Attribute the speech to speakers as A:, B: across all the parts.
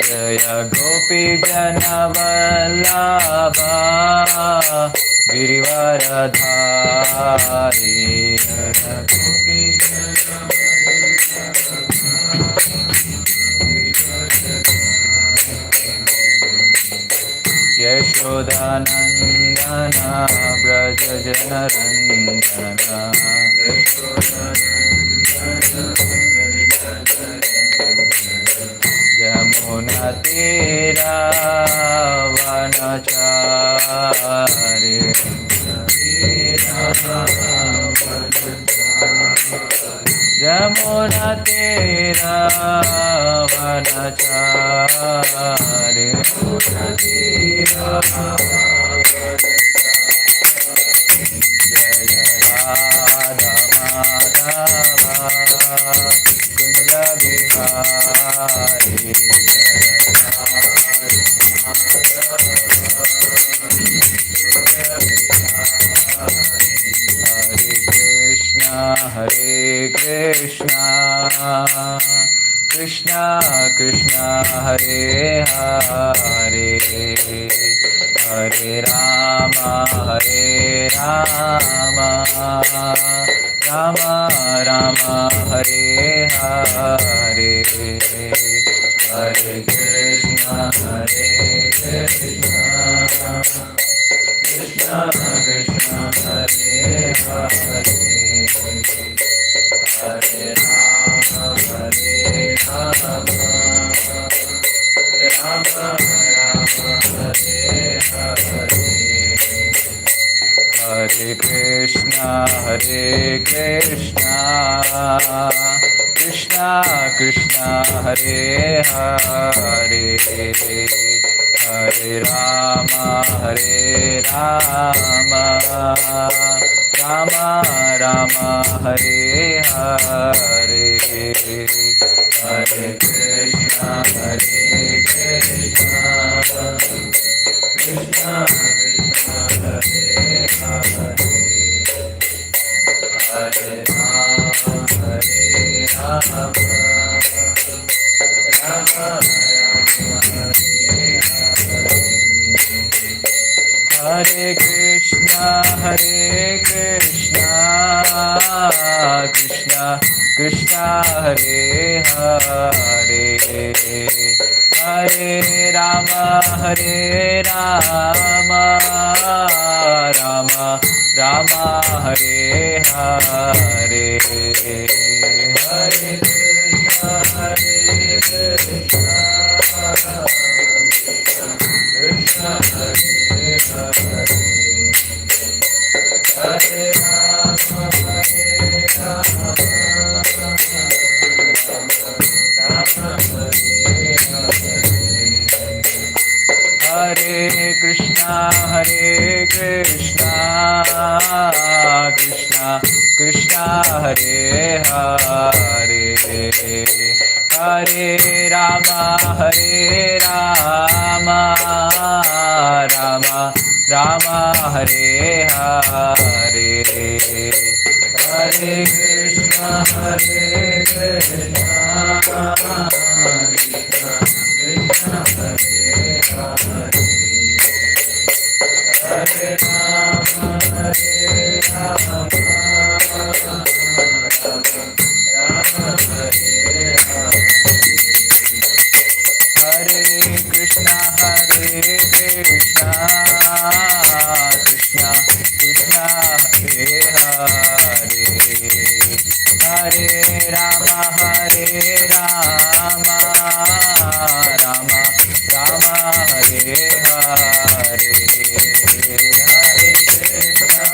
A: Jaya Gopi Janavallabha Girivaradhari Jaya Gopi Yashodanandana Braja Janarandana Yamuna Tira Vanachari Yamuna Tira Vanachari Jaya Radha Madhava Kunja Bihari Hare Krishna, Krishna Krishna, Hare Hare, Hare Rama, Hare Rama, Rama Rama, Hare Hare, Hare Krishna, Hare Krishna, Krishna Krishna, Hare Hare, Hare Rama, Hare Rama, Rama Rama, Hare Hare, Hare Krishna, Krishna Krishna, Hare Hare, Hare Rama, Rama Rama, Hare Hare, Hare Krishna, Krishna Krishna, Hare Hare, Hare Rama, Rama Rama, Hare Krishna, Krishna Krishna, Hare Hare, Hare Rama, Rama Rama, Hare Hare, Hare Krishna, Krishna Krishna, Hare Hare, Hare Rama, Rama Hare Hare, Hare Krishna, Krishna Krishna, Hare Hare, Hare Rama, Rama Rama, Hare Hare, Hare Krishna, Krishna Krishna, Hare Hare, Hare Rama, Rama Hare Hare, Hare Krishna, Krishna Krishna, Hare Hare, Hare Rama, Rama Rama, Hare Hare, Hare Krishna,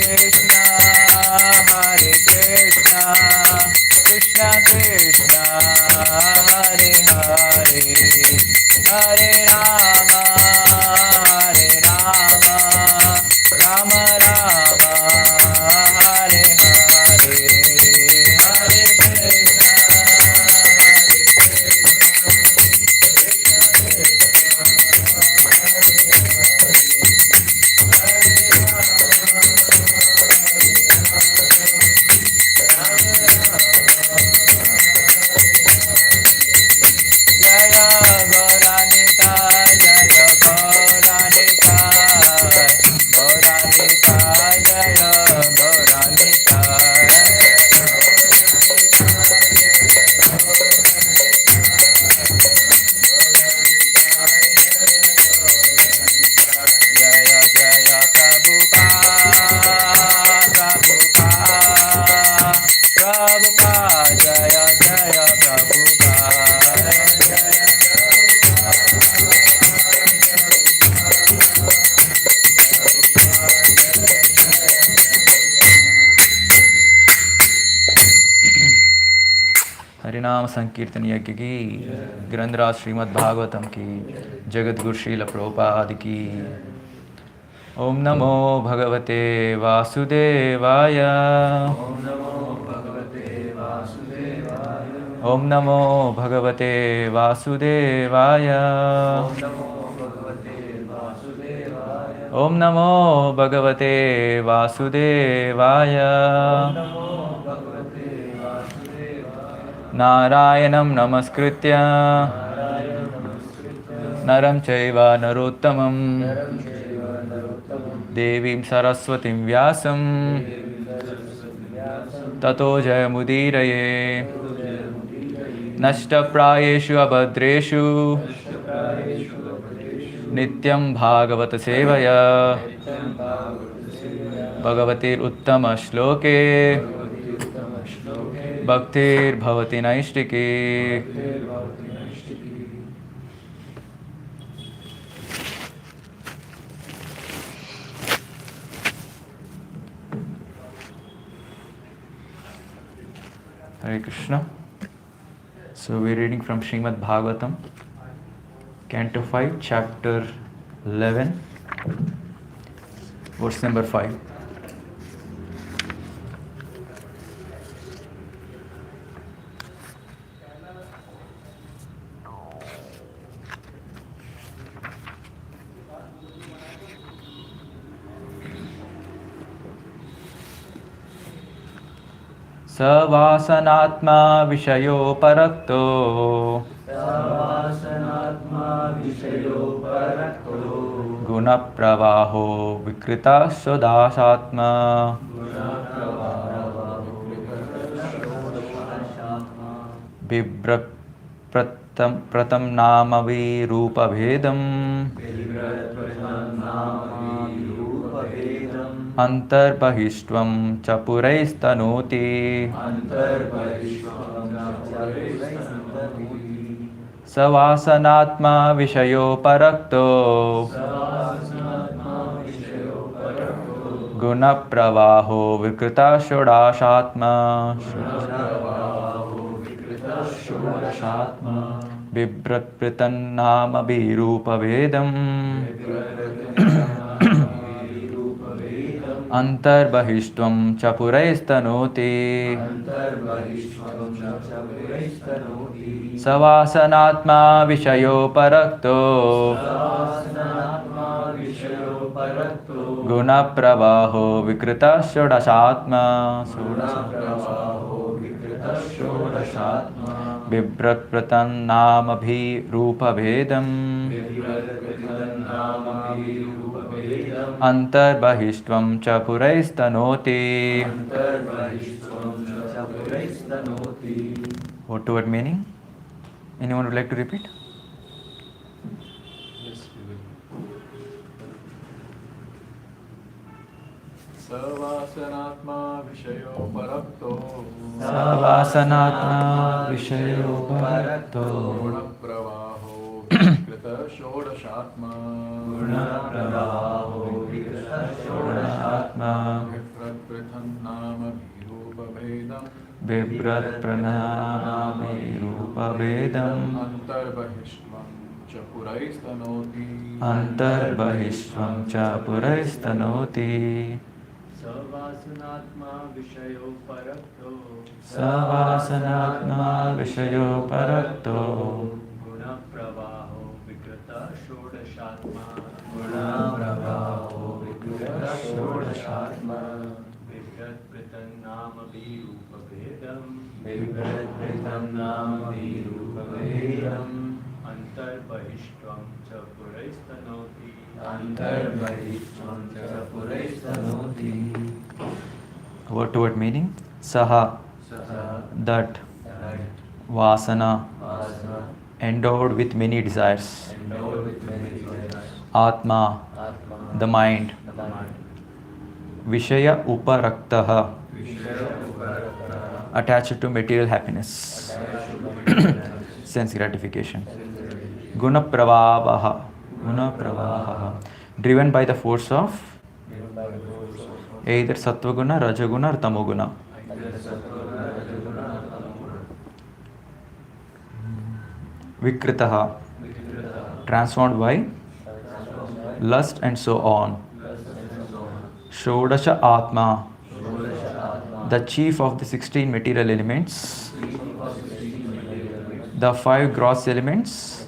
A: Krishna Krishna, Hare Hare Krishna, Krishna Krishna, Hare Hare, Hare Rama, संकीर्तन यज्ञ की, ग्रंथराज श्रीमद् भागवतम की, जगत गुरु श्रील प्रभुपाद की। ओम नमो भगवते वासुदेवाय।
B: ओम नमो भगवते वासुदेवाय।
A: ओम नमो भगवते वासुदेवाय।
B: ओम नमो भगवते वासुदेवाय।
A: ओम नमो भगवते वासुदेवाय।
B: ओम नमो भगवते वासुदेवाय।
A: नारायणं नमस्कृत्य
B: नारायणं नमस्कृत्य
A: नरं चैव नरोत्तमं
B: नरं चैव नरोत्तमं
A: देवीं सरस्वतीं व्यासं
B: देवीं सरस्वतीं व्यासं
A: ततो जयमुदीरये।
B: ततो जयमुदीरये।
A: नष्टप्रायेषु अभद्रेषु
B: नष्टप्रायेषु अपदेषु
A: नित्यं भागवत सेवया
B: नित्यं भागवतसेवया
A: भगवतीरुत्तमश्लोके
B: भगवतीरुत्तमश्लोके
A: भक्तिर्भवति नैष्टिकी।
B: भक्तिर्भवति नैष्टिकी।
A: Hare Krishna. So we're reading from Srimad Bhagavatam, Canto 5, Chapter 11, verse number 5. सवासनात्मा विषयोपरक्तो
B: सवासनात्मा विषयोपरक्तो
A: गुणप्रवाहो विकृता स्वदासात्मा
B: गुणप्रवाहविकृतषोडशात्मा
A: बिभ्रप्रतं नाम विरूपभेदम्
B: बिभ्रत्प्रसन्नामविरूपभेदम्
A: अन्तर्बहिष्त्वं च पुरैस्तनोति
B: अन्तर्बहिष्वं
A: सवासनात्मा विषयोपरक्तो
B: सवासनात्मा विषयोपरक्तो
A: गुणप्रवाहो विकृता षोडशात्मा
B: गुणप्रवाहो विकृतषोडशात्मा
A: बिभ्रत्प्रतन्नामभिरूपभेदम्
B: बिभ्रत्प्रसन्नामविरूपभेदम्
A: अन्तर्बहिष्त्वं च पुरैस्तनोति
B: अन्तर्बहिष्वं च पुरैस्तनोति
A: सवासनात्मा विषयोपरक्तो
B: सवासनात्मा विषयोपरक्तो
A: गुणप्रवाहो विकृता षोडशात्मा
B: गुणप्रवाहो विकृतषोडशात्मा
A: बिभ्रत्प्रतन्नामभिरूपभेदम्
B: बिभ्रत्प्रसन्नामविरूपभेदम्
A: अन्तर्बहिष्त्वं च पुरैस्तनोति.
B: अन्तर्बहिष्वं च पुरैस्तनोति.
A: What word meaning? Anyone would like to repeat?
C: सवासनात्मा विषयोपरक्तो
A: सवासनात्मा विषयोपरक्तो
C: गुणप्रवाहो विकृतषोडशात्मा
B: गुणप्रवाहो विकृतषोडशात्मा
C: बिभ्रत्प्रथन्नामभिरूपभेदम्
A: बिभ्रत्प्रणामभिरूपभेदम्
C: अन्तर्बहिष्वं च पुरैस्तनोति
A: अन्तर्बहिष्वं च पुरैस्तनोति
B: सवासनात्मा विषयोपरक्तो
A: सवासनात्मा विषयोपरक्तो
B: गुणप्रवाहो विकृतषोडशात्मा गुणप्रवाहो विकृतषोडशात्मा बिभ्रत्प्रतन्नामभिरूपभेदम् बिभ्रत्प्रतन्नामभिरूपभेदम् अन्तर्बहिष्वं च पुरैस्तनोति अन्तर्बहिष्वं च पुरैस्तनोति.
A: Word to word meaning? Saha, that vasana, endowed with many desires. Atma, the mind. Vishaya uparaktaha, attached to material happiness, sense gratification. Guna pravavaha, driven by the force of either sattva-guna, raja-guna or tamo-guna. Vikritaha, transformed by lust and so on. Shodasha Atma, the chief of the 16 material elements, the 5 gross elements,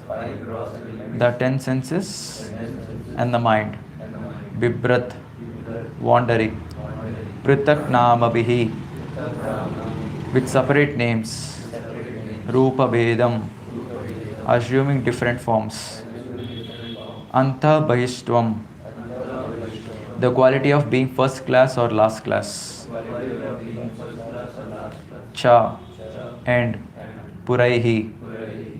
A: the 10 senses, and the mind. Bibrat, wandering. Pritak Namabihi, with separate names. Rupa Vedam, assuming different forms. Anta Bahistvam, the quality of being first class or last class. Cha, and Puraihi,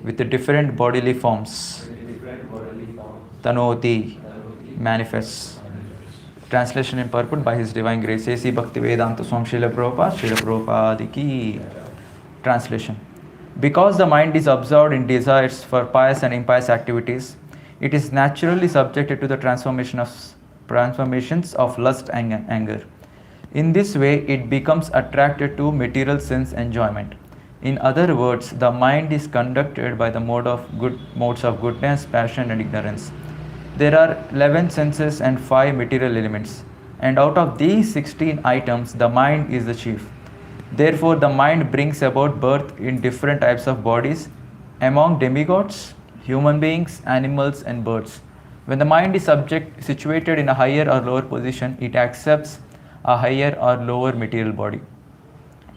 A: with the different bodily forms. Tanoti, manifests. Translation in purport by His Divine Grace. A.C. Bhaktivedanta Swami Srila Prabhupada Ki. Translation. Because the mind is absorbed in desires for pious and impious activities, it is naturally subjected to the transformations of lust and anger. In this way, it becomes attracted to material sense enjoyment. In other words, the mind is conducted by the modes of goodness, passion, and ignorance. There are 11 senses and 5 material elements, and out of these 16 items, the mind is the chief. Therefore, the mind brings about birth in different types of bodies among demigods, human beings, animals, and birds. When the mind is situated in a higher or lower position, it accepts a higher or lower material body.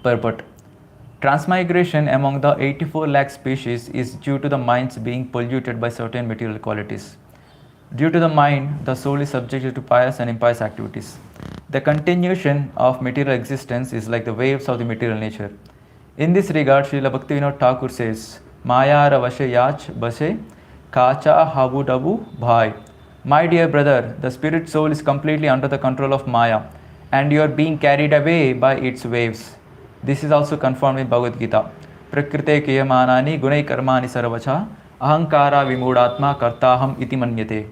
A: Purport. Transmigration among the 84 lakh species is due to the minds being polluted by certain material qualities. Due to the mind, the soul is subjected to pious and impious activities. The continuation of material existence is like the waves of the material nature. In this regard, Srila Bhaktivinoda Thakur says, Mayara vashe yach base kacha habu dabu bhai. My dear brother, the spirit soul is completely under the control of Maya, and you are being carried away by its waves. This is also confirmed in Bhagavad Gita. Prakrite kiyamanani gunai karmani sarvacha ahankara vimudatma kartaham iti manyate.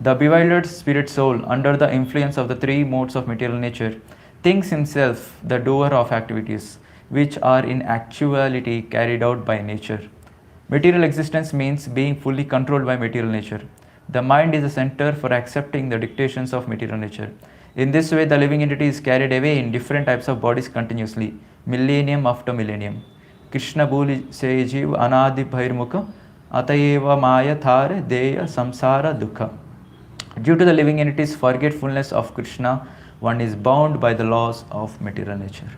A: The bewildered spirit soul, under the influence of the 3 modes of material nature, thinks himself the doer of activities, which are in actuality carried out by nature. Material existence means being fully controlled by material nature. The mind is the center for accepting the dictations of material nature. In this way, the living entity is carried away in different types of bodies continuously, millennium after millennium. Krishna boli se jeev anadi bhairmukha atayeva maya thare deya samsara dukha. Due to the living entity's forgetfulness of Krishna, one is bound by the laws of material nature.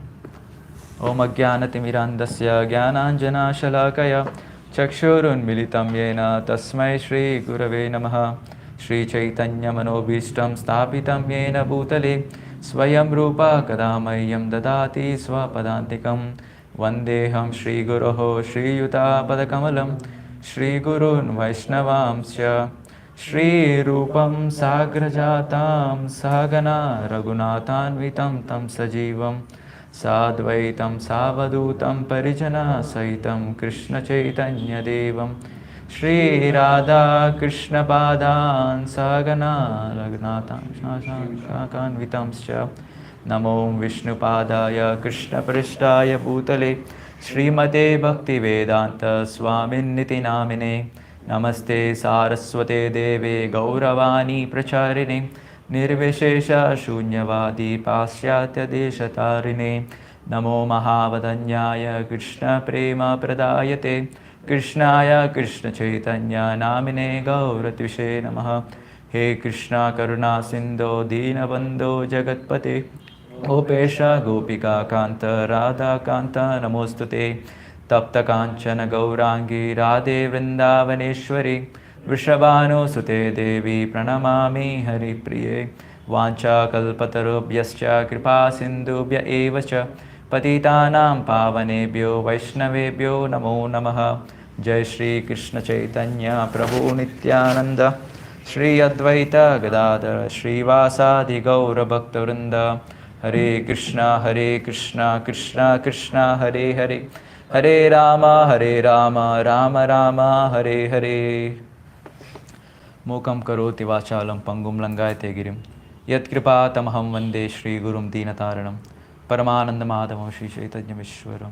A: Om Ajnanatimirandasya Jnananjana Shalakaya Chakshurun Militam Yena Tasmai Shri Gurave Namaha. Shri Chaitanya Manobhishtam Sthapitam Yena Bhutale Swayam Rupa Kadamayam Dadati Swapadantikam Vandeham Shri Guroho Shri Yuta Padakamalam Shri Gurun Vaishnavamsya Shri Rupam Sagrajatam Sagana Raghunathanvitam Tam Sajivam Sadvaitam Savadutam Parijana Saitam Krishna Chaitanya Devam Shri Radha Krishna Padan Sagana Raghunathanvitamscha Namo Vishnu Padaya Krishna Prishtaya Bhutale Srimate Bhakti Vedanta Swamin Niti Namine Namaste Saraswate Deve Gauravani Pracharine Nirvishesha Shunyavadi Pasyatya Deshatarine Namo Mahavadanyaya Krishna Prema Pradayate Krishnaya Krishna Chaitanya Namine Gauratishe Namaha. He Krishna Karuna Sindho Dinabandho Jagatpate Gopesha Gopika Kanta Radha Kanta Namostute Tapta Kanchana Gaurangi Radhe Vrindavaneshwari Vrishabhanu Sute Devi Pranamami Hari Priye Vancha Kalpatarubhyascha Kripa Sindhubhya Evacha Patitanam Pavanebhyo Vaishnavebhyo Namo Namaha. Jai Shri Krishna Chaitanya Prabhu Nityananda Shri Advaita Gadadhara Shri Vasadi Gaura Bhakta Vrinda. Hare Krishna Krishna Krishna Hare Hare Hare Rama Rama Rama Hare Hare. Mukam karoti vachalam pangum langayate girim yat kripa tamaham vande Shri Gurum Dinataranam Paramananda Madhavam Shri Chaitanya Vishwaram.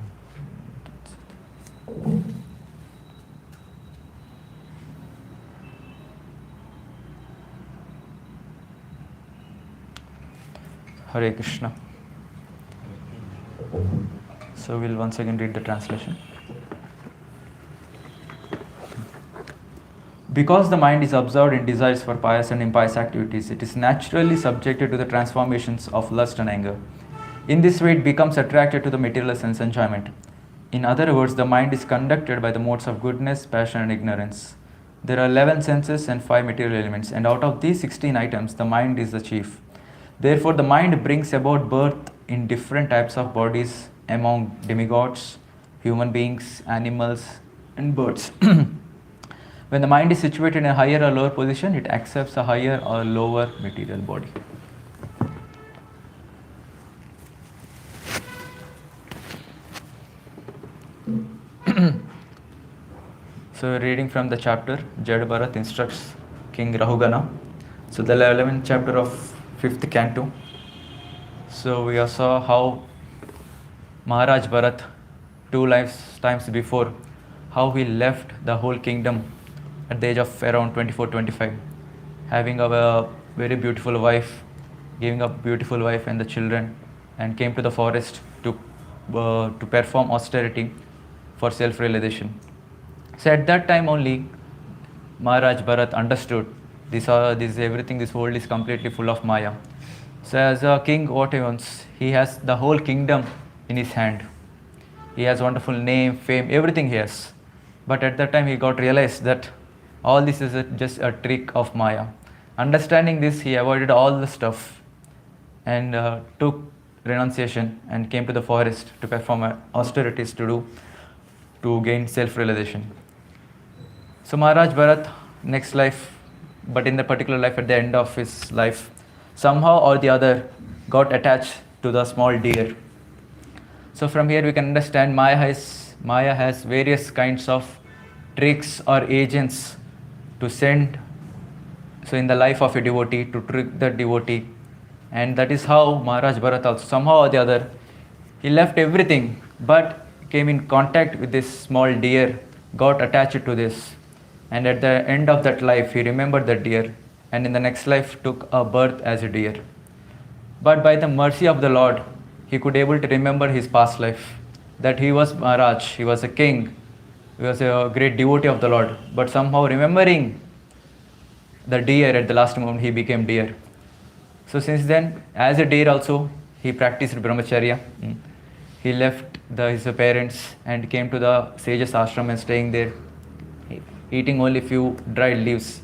A: Hare Krishna. So we'll once again read the translation. Because the mind is absorbed in desires for pious and impious activities, it is naturally subjected to the transformations of lust and anger. In this way, it becomes attracted to the material sense enjoyment. In other words, the mind is conducted by the modes of goodness, passion, and ignorance. There are 11 senses and 5 material elements, and out of these 16 items, the mind is the chief. Therefore, the mind brings about birth in different types of bodies among demigods, human beings, animals, and birds. When the mind is situated in a higher or lower position, it accepts a higher or lower material body. So, reading from the chapter, Jada Bharat instructs King Rahugana. So, the 11th chapter of 5th canto. So, we saw how Maharaj Bharat, 2 lifetimes before, how he left the whole kingdom at the age of around 24-25, having a very beautiful wife, giving up beautiful wife and the children, and came to the forest to perform austerity for self-realization. So at that time only, Maharaj Bharat understood this everything, this world is completely full of Maya. So as a king, what he wants, he has the whole kingdom in his hand. He has wonderful name, fame, everything he has. But at that time he got realized that all this is just a trick of Maya. Understanding this, he avoided all the stuff and took renunciation and came to the forest to perform austerities to gain self-realization. So Maharaj Bharat, next life, but in the particular life, at the end of his life, somehow or the other got attached to the small deer. So from here we can understand Maya has various kinds of tricks or agents to send, so in the life of a devotee, to trick the devotee. And that is how Maharaj Bharat also, somehow or the other, he left everything but came in contact with this small deer, got attached to this. And at the end of that life, he remembered that deer, and in the next life took a birth as a deer. But by the mercy of the Lord, he could able to remember his past life, that he was Maharaj, he was a king, he was a great devotee of the Lord. But somehow remembering the deer at the last moment, he became deer. So since then, as a deer also, he practiced brahmacharya. He left his parents and came to the sage's ashram and staying there, eating only few dried leaves.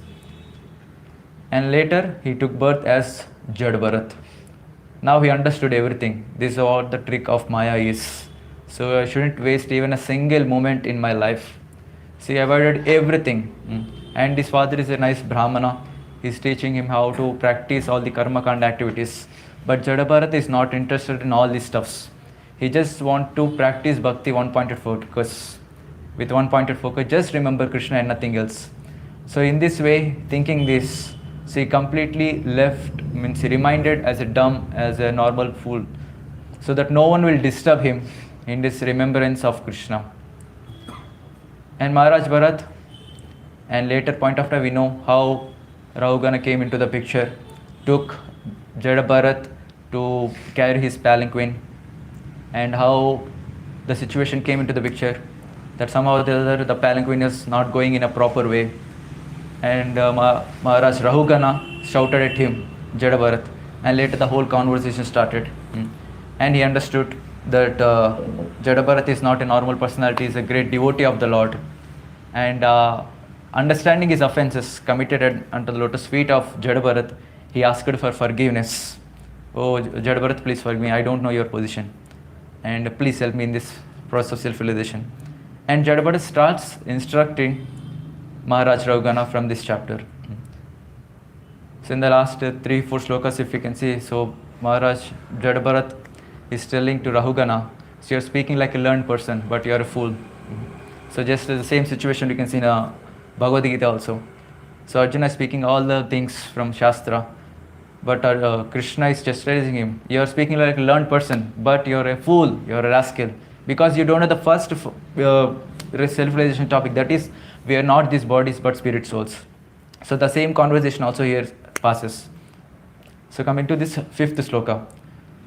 A: And later he took birth as Jada Bharat. Now he understood everything. This is what the trick of Maya is. So I shouldn't waste even a single moment in my life. So he avoided everything. And his father is a nice Brahmana. He's teaching him how to practice all the karma kanda activities. But Jada Bharat is not interested in all these stuffs. He just wants to practice bhakti one-pointed focus. With one-pointed focus, just remember Krishna and nothing else. So in this way, thinking this, so he completely left, means he reminded as a dumb, as a normal fool, so that no one will disturb him in this remembrance of Krishna. And Maharaj Bharat, and later point of time we know how Rahugana came into the picture, took Jada Bharat to carry his palanquin, and how the situation came into the picture, that somehow or the other the palanquin is not going in a proper way. And Maharaj Rahugana shouted at him, Jada Bharat, and later the whole conversation started. And he understood that Jada Bharat is not a normal personality, he is a great devotee of the Lord. And understanding his offenses committed under the lotus feet of Jada Bharat, he asked for forgiveness. Oh, Jada Bharat, please forgive me, I don't know your position. And please help me in this process of self-realization. And Jada Bharat starts instructing Maharaj Rahugana from this chapter. So in the last 3-4 slokas, if you can see, so Maharaj Jada Bharat is telling to Rahugana, so you're speaking like a learned person, but you're a fool. So just the same situation you can see in Bhagavad Gita also. So Arjuna is speaking all the things from Shastra, but Krishna is chastising him. You're speaking like a learned person, but you're a fool, you're a rascal, because you don't know the first self-realization topic, that is, we are not these bodies but spirit souls. So the same conversation also here passes. So coming to this 5th sloka.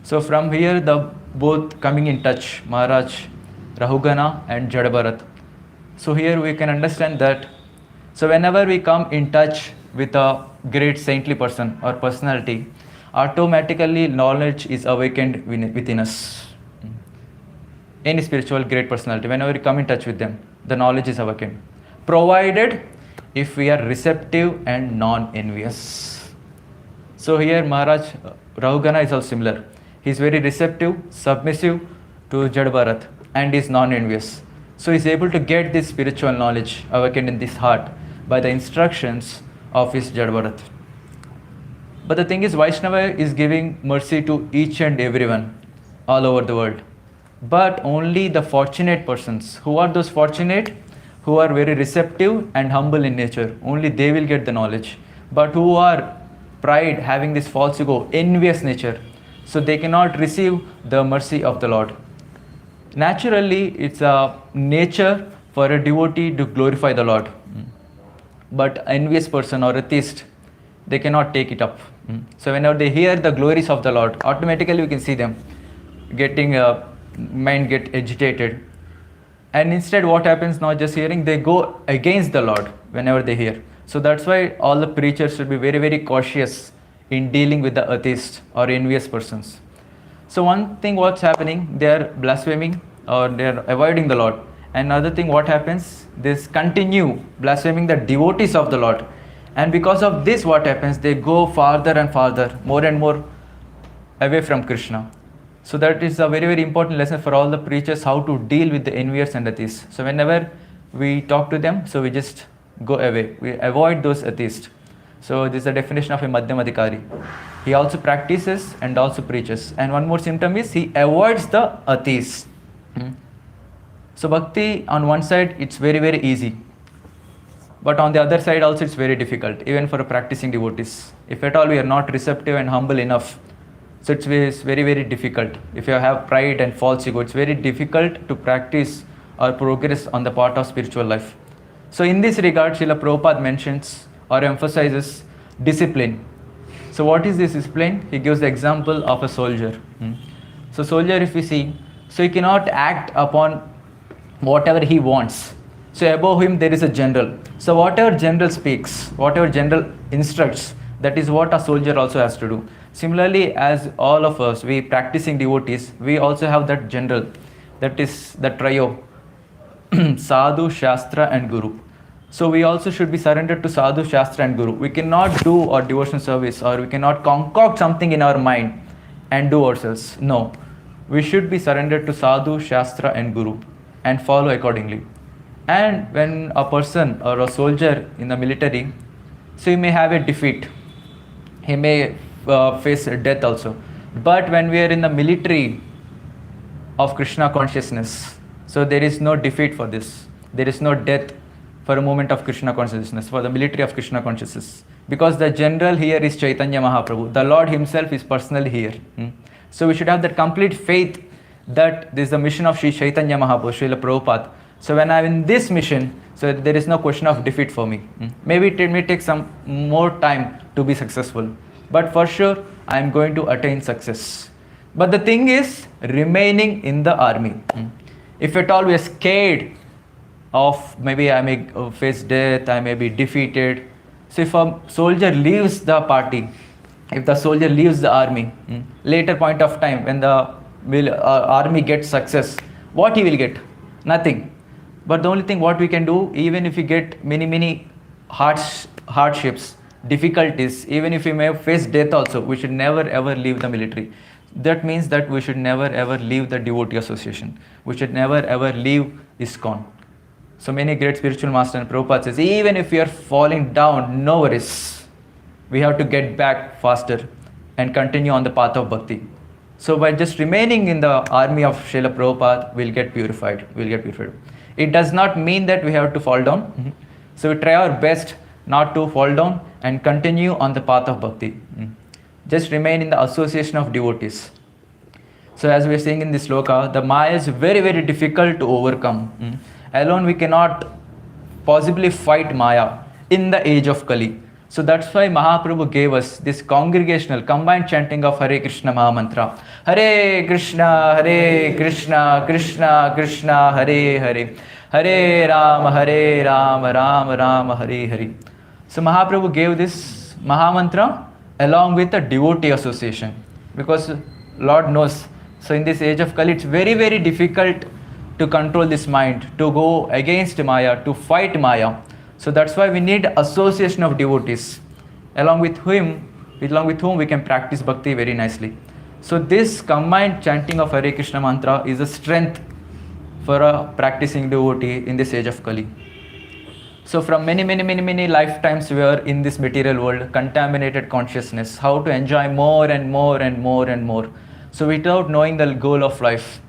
A: So from here, the both coming in touch, Maharaj, Rahugana and Jadabharat. So here we can understand that. So whenever we come in touch with a great saintly person or personality, automatically knowledge is awakened within us. Any spiritual great personality, whenever we come in touch with them, the knowledge is awakened. Provided if we are receptive and non-envious. So here Maharaj Rahugana is also similar. He is very receptive, submissive to Jad Bharat and is non-envious. So he is able to get this spiritual knowledge awakened in this heart by the instructions of his Jad Bharat. But the thing is, Vaishnava is giving mercy to each and everyone all over the world. But only the fortunate persons. Who are those fortunate? Who are very receptive and humble in nature. Only they will get the knowledge. But who are pride, having this false ego, envious nature, so they cannot receive the mercy of the Lord. Naturally, it's a nature for a devotee to glorify the Lord. But envious person or atheist, they cannot take it up. So whenever they hear the glories of the Lord, automatically we can see them getting mind get agitated. And instead what happens, not just hearing, they go against the Lord whenever they hear. So that's why all the preachers should be very, very cautious in dealing with the atheist or envious persons. So one thing what's happening, they are blaspheming or they are avoiding the Lord. Another thing what happens, they continue blaspheming the devotees of the Lord. And because of this what happens, they go farther and farther, more and more away from Krishna. So that is a very, very important lesson for all the preachers, how to deal with the envious and atheists. So whenever we talk to them, so we just go away. We avoid those atheists. So this is the definition of a Madhyamadhikari. He also practices and also preaches. And one more symptom is he avoids the atheists. So bhakti on one side it's very, very easy. But on the other side also it's very difficult, even for a practicing devotees. If at all we are not receptive and humble enough, so it's very, very difficult. If you have pride and false ego, it's very difficult to practice or progress on the part of spiritual life. So in this regard, Srila Prabhupada mentions or emphasizes discipline. So what is this discipline? He gives the example of a soldier. So soldier, if we see, so he cannot act upon whatever he wants. So above him there is a general. So whatever general speaks, whatever general instructs, that is what a soldier also has to do. Similarly, as all of us, we practicing devotees, we also have that general, that is the trio, Sadhu, Shastra and Guru. So we also should be surrendered to Sadhu, Shastra and Guru. We cannot do our devotional service or we cannot concoct something in our mind and do ourselves. No, we should be surrendered to Sadhu, Shastra and Guru and follow accordingly. And when a person or a soldier in the military, so he may have a defeat, he may face death also. But when we are in the military of Krishna consciousness, so there is no defeat for this. There is no death for a moment of Krishna consciousness, for the military of Krishna consciousness. Because the general here is Chaitanya Mahaprabhu. The Lord himself is personally here. So we should have that complete faith that this is the mission of Sri Chaitanya Mahaprabhu, Srila Prabhupada. So when I am in this mission, so there is no question of defeat for me. Maybe it may take some more time to be successful. But for sure, I am going to attain success. But the thing is, remaining in the army. If at all we are scared of maybe I may face death, I may be defeated. So if a soldier leaves the party, if the soldier leaves the army, later point of time when the army gets success, what he will get? Nothing. But the only thing what we can do, even if we get many hardships, difficulties, even if we may face death also, we should never ever leave the military. That means that we should never ever leave the devotee association. We should never ever leave ISKCON. So many great spiritual masters and Prabhupada says, even if we are falling down, no worries. We have to get back faster and continue on the path of bhakti. So by just remaining in the army of Srila Prabhupada, we'll get purified. It does not mean that we have to fall down. So we try our best not to fall down and continue on the path of bhakti. Just remain in the association of devotees. So as we are saying in this sloka, the Maya is very, very difficult to overcome. Alone we cannot possibly fight Maya in the age of Kali. So that's why Mahaprabhu gave us this congregational combined chanting of Hare Krishna Mahamantra. Hare Krishna, Krishna Krishna, Hare Hare. Hare Ram, Ram Hare Hare. So Mahaprabhu gave this Mahamantra along with a devotee association. Because Lord knows, so in this age of Kali, it's very, very difficult to control this mind, to go against Maya, to fight Maya. So that's why we need association of devotees, along with whom we can practice bhakti very nicely. So this combined chanting of Hare Krishna mantra is a strength for a practicing devotee in this age of Kali. So from many lifetimes we are in this material world, contaminated consciousness, how to enjoy more and more. So without knowing the goal of life.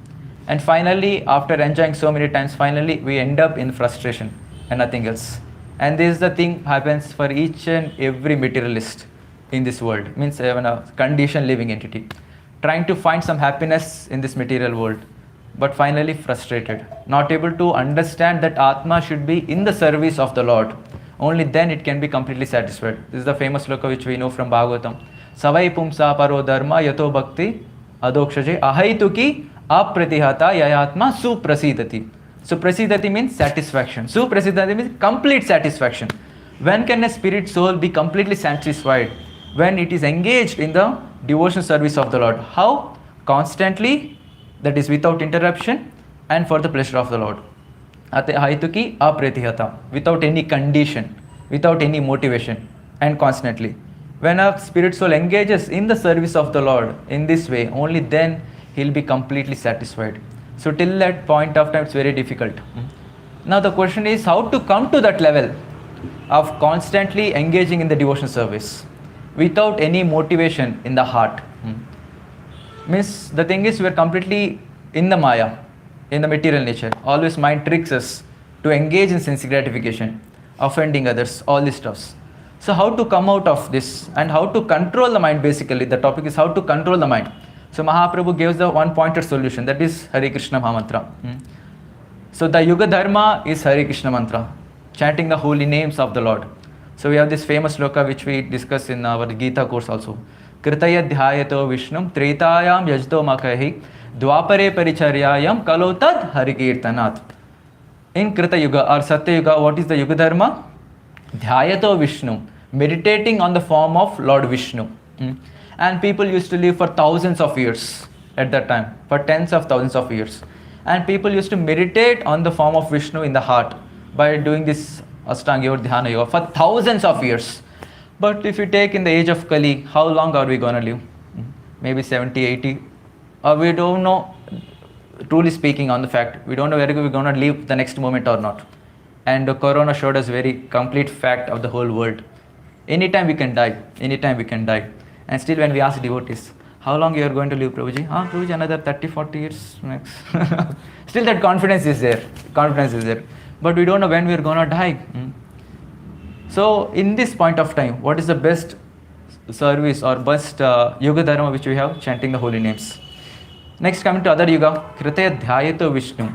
A: And finally, after enjoying so many times, finally we end up in frustration and nothing else. And this is the thing happens for each and every materialist in this world, means even a conditioned living entity, trying to find some happiness in this material world, but finally frustrated, not able to understand that Atma should be in the service of the Lord. Only then it can be completely satisfied. This is the famous sloka which we know from Bhagavatam. Savai pumsa paro dharma yato bhakti adokshaje ahaituki apratihata yayatma suprasidati. So prasidati means satisfaction. Suprasidati means complete satisfaction. When can a spirit soul be completely satisfied? When it is engaged in the devotional service of the Lord. How? Constantly, that is without interruption and for the pleasure of the Lord. Ahaituki apratihata, without any condition, without any motivation, and constantly. When a spirit soul engages in the service of the Lord in this way, only then he'll be completely satisfied. So till that point of time, it's very difficult. Now the question is how to come to that level of constantly engaging in the devotional service without any motivation in the heart. Means the thing is we are completely in the Maya, in the material nature. Always mind tricks us to engage in sense gratification, offending others, all these stuffs. So how to come out of this and how to control the mind basically. The topic is how to control the mind. So Mahaprabhu gives the one pointed solution, that is Hare Krishna Mahamantra. So the Yuga Dharma is Hare Krishna Mantra, chanting the holy names of the Lord. So we have this famous sloka which we discuss in our Gita course also. Kritaya dhyayato Vishnum Tretayam yajto makahi Dwapare paricharyayam kalotad harikirtanat. In Krita Yuga or Satya Yuga, what is the Yuga Dharma? Dhyayato Vishnu, meditating on the form of Lord Vishnu. And people used to live for thousands of years at that time, for tens of thousands of years. And people used to meditate on the form of Vishnu in the heart by doing this Ashtanga Yoga, Dhyana Yoga for thousands of years. But if you take in the age of Kali, how long are we going to live? Maybe 70, 80. Or we don't know, truly speaking on the fact, we don't know whether we're going to live the next moment or not. And the Corona showed us very complete fact of the whole world. Anytime we can die, And still when we ask devotees, how long you are going to live, Prabhuji? Prabhuji, another 30, 40 years max. Still that confidence is there. But we don't know when we are going to die. So in this point of time, what is the best service or best Yuga Dharma which we have? Chanting the holy names. Next, coming to other Yuga, Kritaya Dhyayato Vishnu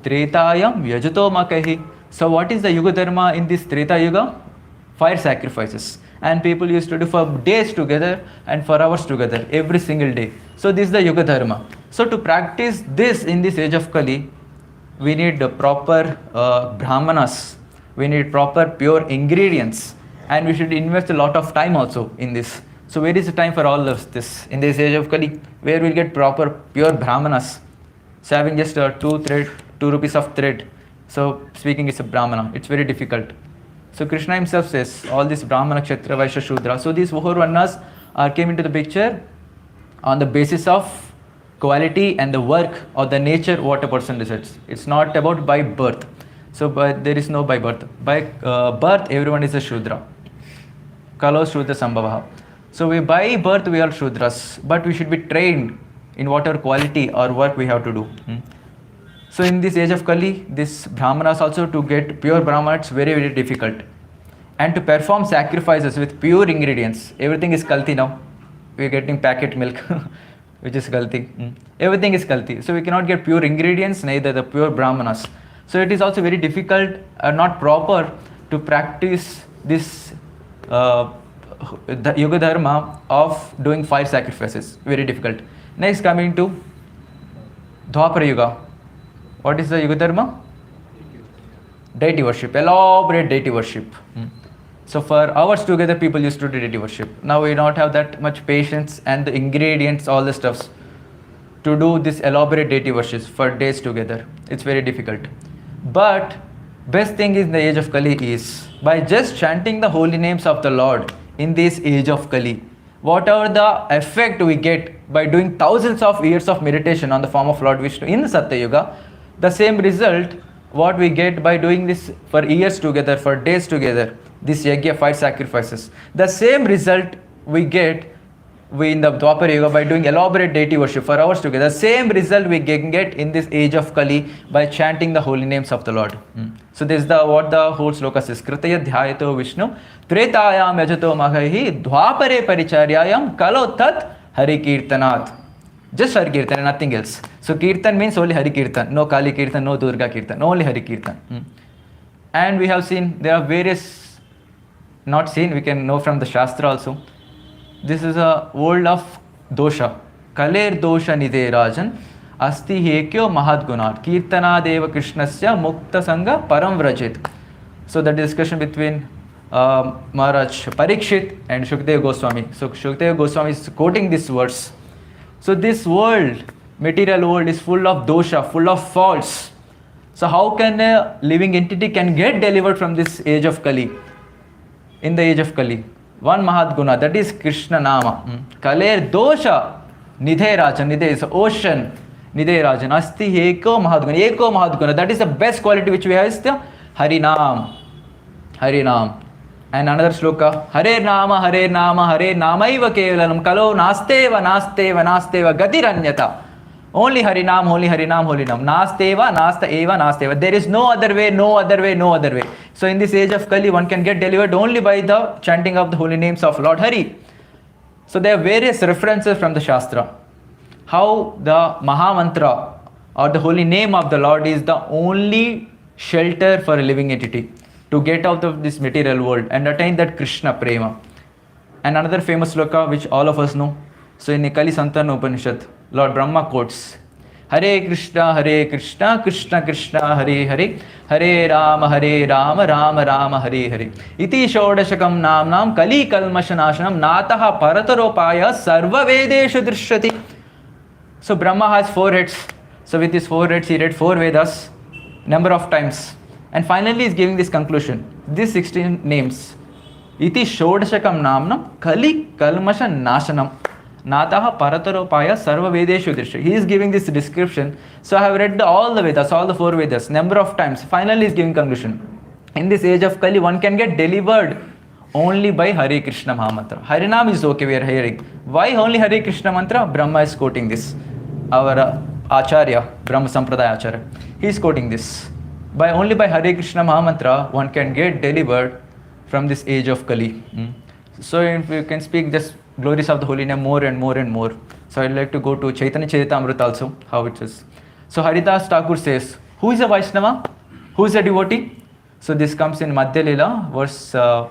A: Tretayam Yajato Makahi. So what is the Yuga Dharma in this Treta Yuga? Fire sacrifices. And people used to do for days together and for hours together, every single day. So this is the Yuga Dharma. So to practice this in this age of Kali, we need the proper brahmanas, we need proper pure ingredients, and we should invest a lot of time also in this. So where is the time for all of this in this age of Kali? Where we'll get proper pure brahmanas? So having just 2 rupees of thread, so speaking is a brahmana, it's very difficult. So Krishna himself says, all these Brahmana, Kshatriya, Vaishya, Shudra. So these four varnas came into the picture on the basis of quality and the work or the nature what a person decides. It's not about by birth. So there is no by birth. By birth, everyone is a Shudra. Kalo Shudra Sambhavaha. So by birth we are Shudras, but we should be trained in whatever quality or work we have to do. So in this age of Kali, this Brahmanas also to get pure Brahmana, it's very, very difficult. And to perform sacrifices with pure ingredients, everything is Kalti now. We are getting packet milk, which is Kalti. Everything is Kalti. So we cannot get pure ingredients, neither the pure Brahmanas. So it is also very difficult, not proper to practice this the Yuga Dharma of doing 5 sacrifices. Very difficult. Next, coming to Dwapara Yuga. What is the Yuga Dharma? Deity worship, elaborate deity worship. So for hours together, people used to do deity worship. Now we don't have that much patience and the ingredients, all the stuffs to do this elaborate deity worship for days together. It's very difficult. But best thing in the age of Kali is by just chanting the holy names of the Lord in this age of Kali, whatever the effect we get by doing thousands of years of meditation on the form of Lord Vishnu in the Satya Yuga, the same result what we get by doing this for years together, for days together, this yajna 5 sacrifices, the same result we get in the Dwapara Yuga by doing elaborate deity worship for hours together. Same result we can get in this age of Kali by chanting the holy names of the Lord. So this is what the whole sloka says. Kritaya dhyayato Vishnu tretayam yajato mahahi dwapare paricharyayam kalo tat hari kirtanat. Just Hari Kirtan, nothing else. So Kirtan means only Hari Kirtan. No Kali Kirtan, no Durga Kirtan, only Hari Kirtan. And we have seen there are various, not seen, we can know from the Shastra also. This is a world of dosha. Kaler dosha nide rajan asti hekyo mahad gunat kirtana deva krishnasya mukta sangha param vrajit. So the discussion between Maharaj Parikshit and Shukdev Goswami. So Shukdev Goswami is quoting this verse. So this world, material world, is full of dosha, full of faults. So how can a living entity can get delivered from this age of Kali? In the age of Kali, one Mahad Guna, that is Krishna Nama. Kaler dosha nidhe rajan. Nidhe is ocean. Nidhe rajan. Asti eko Mahad Guna. Eko Mahad Guna. That is the best quality which we have is the Harinam. Harinam. And another sloka, Hare Nama, Hare Nama, Hare Namaiva Kevalam, Kalo Nasteva, Nasteva, Nasteva, Gatiranyata. Only Harinam, Holy Harinam, Holy Nam. Nasteva, Nasta Eva, Nasteva. There is no other way, no other way, no other way. So in this age of Kali, one can get delivered only by the chanting of the holy names of Lord Hari. So there are various references from the Shastra. How the Mahamantra or the holy name of the Lord is the only shelter for a living entity to get out of this material world and attain that Krishna Prema. And another famous sloka which all of us know. So in Kali Santana Upanishad, Lord Brahma quotes, Hare Krishna, Krishna Krishna, Hare Hare, Hare Rama, Rama Rama, Hare Hare. Iti Shodashakam Namnam Kali Kalmashanashanam Nataha Parataropaya Sarva Vedeshu Drishyati. So Brahma has 4 heads. So with his 4 heads, he read 4 Vedas, number of times. And finally he is giving this conclusion. These 16 names. Iti Shodashakam Namnam Kali Kalmasha Nashanam Nataha Parataropaya Sarva Vedeshu Drishyati. He is giving this description. So I have read all the Vedas, all the 4 Vedas, number of times. Finally he is giving conclusion. In this age of Kali, one can get delivered only by Hare Krishna Mahamantra. Harinam is okay, we are hearing. Why only Hare Krishna Mantra? Brahma is quoting this. Our Acharya, Brahma Sampradaya Acharya, he is quoting this. Only by Hare Krishna Mahamantra, one can get delivered from this age of Kali. So if you can speak just glories of the holy name more and more and more. So I'd like to go to Chaitanya Charitamrita also, how it is. So Haridas Thakur says, who is a Vaishnava? Who is a devotee? So this comes in Madhya Lila, verse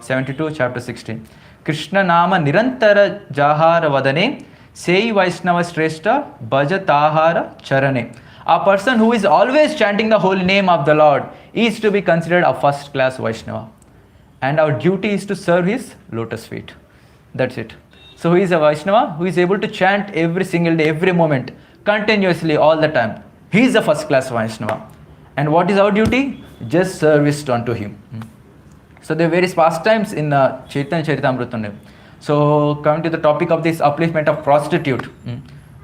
A: 72, chapter 16. Krishna Nama Nirantara Jahara Vadane Sei Vaishnava Shrestha Bhajatahara Charane. A person who is always chanting the holy name of the Lord is to be considered a first class Vaishnava. And our duty is to serve his lotus feet. That's it. So who is a Vaishnava? Who is able to chant every single day, every moment, continuously, all the time. He is a first class Vaishnava. And what is our duty? Just service unto him. So there are various pastimes in Chaitanya Charitamrita. So coming to the topic of this upliftment of prostitute.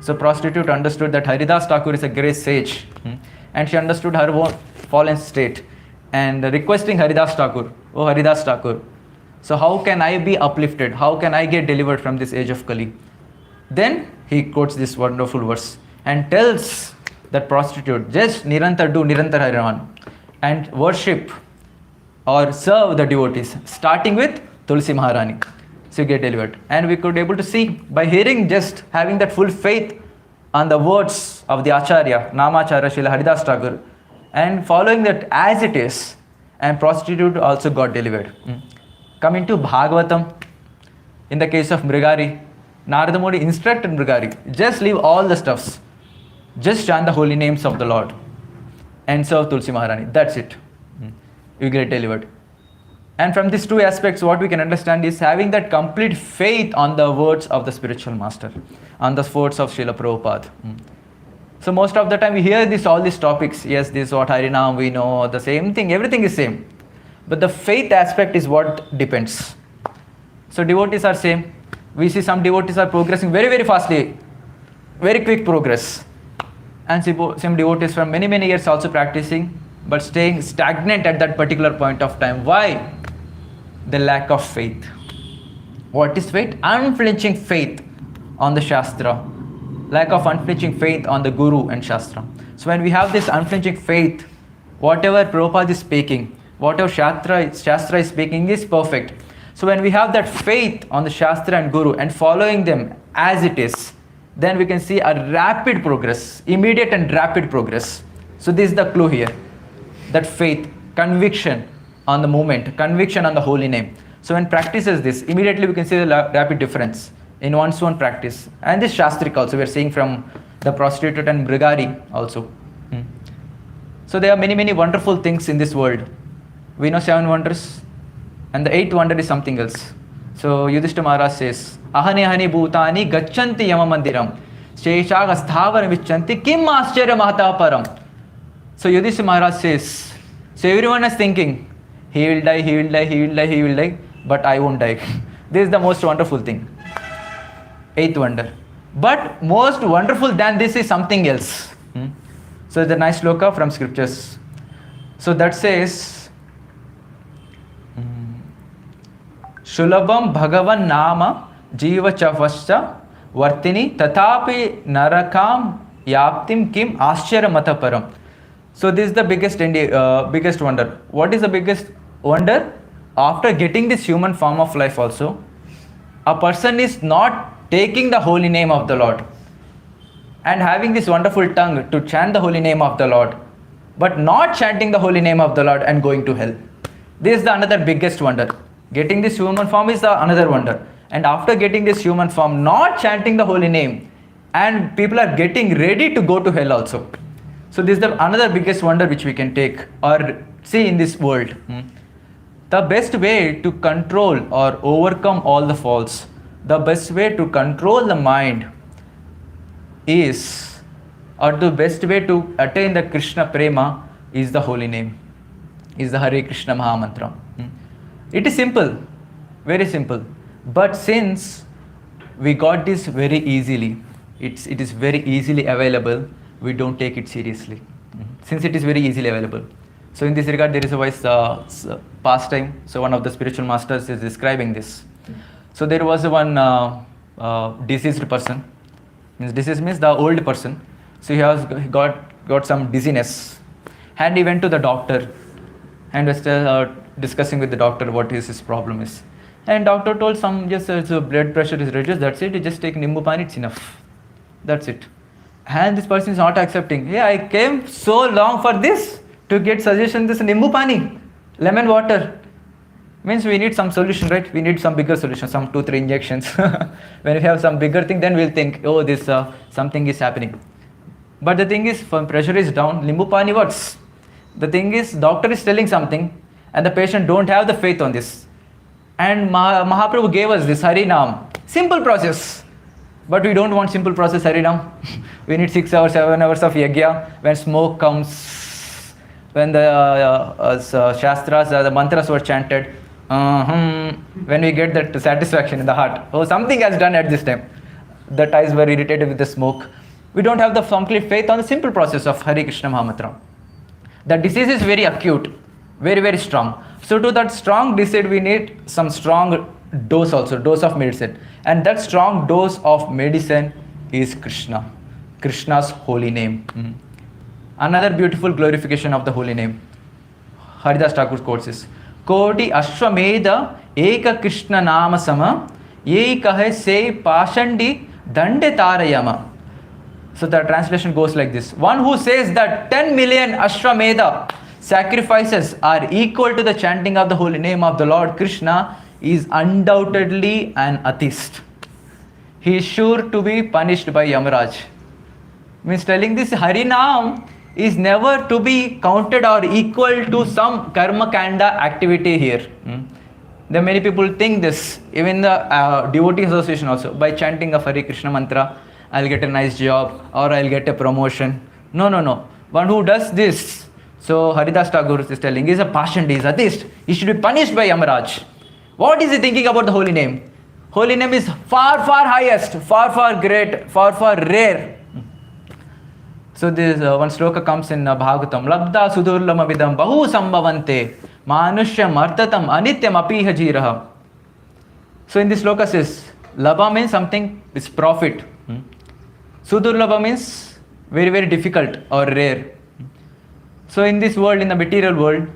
A: So prostitute understood that Haridas Thakur is a great sage. And she understood her own fallen state. And requesting Haridas Thakur, oh Haridas Thakur, so how can I be uplifted? How can I get delivered from this age of Kali? Then he quotes this wonderful verse and tells that prostitute, just do Nirantar Hariman and worship or serve the devotees, starting with Tulsi Maharani. So you get delivered. And we could able to see by hearing, just having that full faith on the words of the Acharya, Namacharya Srila Haridas Thakur, and following that as it is, and prostitute also got delivered. Coming to Bhagavatam, in the case of Mrigari, Narada Muni instructed Mrigari, just leave all the stuffs. Just chant the holy names of the Lord and serve Tulsi Maharani. That's it. You get delivered. And from these two aspects, what we can understand is having that complete faith on the words of the spiritual master, on the words of Srila Prabhupada. So most of the time we hear all these topics. Yes, this is what Harinam, we know, the same thing, everything is same. But the faith aspect is what depends. So devotees are same. We see some devotees are progressing very, very fastly, very quick progress. And some devotees from many, many years also practicing, but staying stagnant at that particular point of time. Why? The lack of faith. What is faith? Unflinching faith on the Shastra. Lack of unflinching faith on the Guru and Shastra. So when we have this unflinching faith, whatever Prabhupada is speaking, whatever Shastra is speaking is perfect. So when we have that faith on the Shastra and Guru and following them as it is, then we can see a rapid progress, immediate and rapid progress. So this is the clue here. That faith, conviction on the movement, conviction on the holy name. So when practices this, immediately we can see the rapid difference in one's own practice. And this Shastrik also, we are seeing from the prostitute and Brigari also. So there are many, many wonderful things in this world. We know 7 wonders, and the 8th wonder is something else. So Yudhishthira Maharaj says, Ahani ahani bhutani gacchanti yama mandiram sheshaga sthavar vichanti kim ascharya mahata param. So Yudhishthira Maharaj says, so everyone is thinking, he will die, he will die, he will die, he will die, but I won't die. This is the most wonderful thing. 8th wonder. But most wonderful than this is something else. So the nice sloka from scriptures. So that says, Shulabam Bhagavan Nama Jiva Chavascha Vartini Tatapi Narakam Yaptim Kim Ascharya Mataparam. So this is the biggest wonder. What is the biggest wonder? After getting this human form of life also, a person is not taking the holy name of the Lord and having this wonderful tongue to chant the holy name of the Lord, but not chanting the holy name of the Lord and going to hell. This is the another biggest wonder. Getting this human form is the another wonder. And after getting this human form, not chanting the holy name, and people are getting ready to go to hell also. So this is the another biggest wonder which we can take or see in this world. The best way to control or overcome all the faults, the best way to control the mind is, or the best way to attain the Krishna Prema is the holy name, is the Hare Krishna Mahamantra. It is simple, very simple. But since we got this very easily, it is very easily available, we don't take it seriously. Since it is very easily available. So in this regard, there is a wise pastime. So one of the spiritual masters is describing this. So there was one deceased person. Deceased means the old person. So he has got some dizziness. And he went to the doctor and was discussing with the doctor what his problem is. And doctor told so blood pressure is reduced, that's it, you just take Nimbu Pani, it's enough. That's it. And this person is not accepting. Yeah, I came so long for this, to get suggestion, this Nimbu Pani, lemon water. Means we need some solution, right? We need some bigger solution, some 2-3 injections. When we have some bigger thing, then we'll think, oh, this something is happening. But the thing is, when pressure is down, Nimbu Pani works. The thing is, doctor is telling something, and the patient don't have the faith on this. And Mahaprabhu gave us this Harinam. Simple process. But we don't want simple process Harinam. We need 6 hours, 7 hours of yagya. When smoke comes, when the Shastras, the mantras were chanted, when we get that satisfaction in the heart. Oh, something has done at this time. The eyes were irritated with the smoke. We don't have the complete faith on the simple process of Hare Krishna Mahamantra. The disease is very acute, very, very strong. So to that strong disease, we need some strong dose also, dose of medicine. And that strong dose of medicine is Krishna, Krishna's holy name. Another beautiful glorification of the holy name. Haridas Thakur quotes this. Koti Ashwamedha Eka Krishna Nama Sama Ye Kahe Se Pashandi Dande Tarayama. So the translation goes like this. One who says that 10 million Ashwamedha sacrifices are equal to the chanting of the holy name of the Lord Krishna is undoubtedly an atheist. He is sure to be punished by Yamaraj. Means telling this Harinam is never to be counted or equal to some karma kanda activity here. There many people think this, even the devotee association also, by chanting of Hare Krishna mantra, I'll get a nice job or I'll get a promotion. No, no, no. One who does this, so Haridas Tagore is telling, he is a passion, he is atheist. He should be punished by Yamaraj. What is he thinking about the holy name? Holy name is far, far highest, far, far great, far, far rare. So this one sloka comes in Bhagavatam. Labda sudurlama vidam bahu sambhavante manushyam artatam anityam apiha jiraha. So in this sloka says, labha means something is profit. Sudurlabha means very, very difficult or rare. So in this world, in the material world,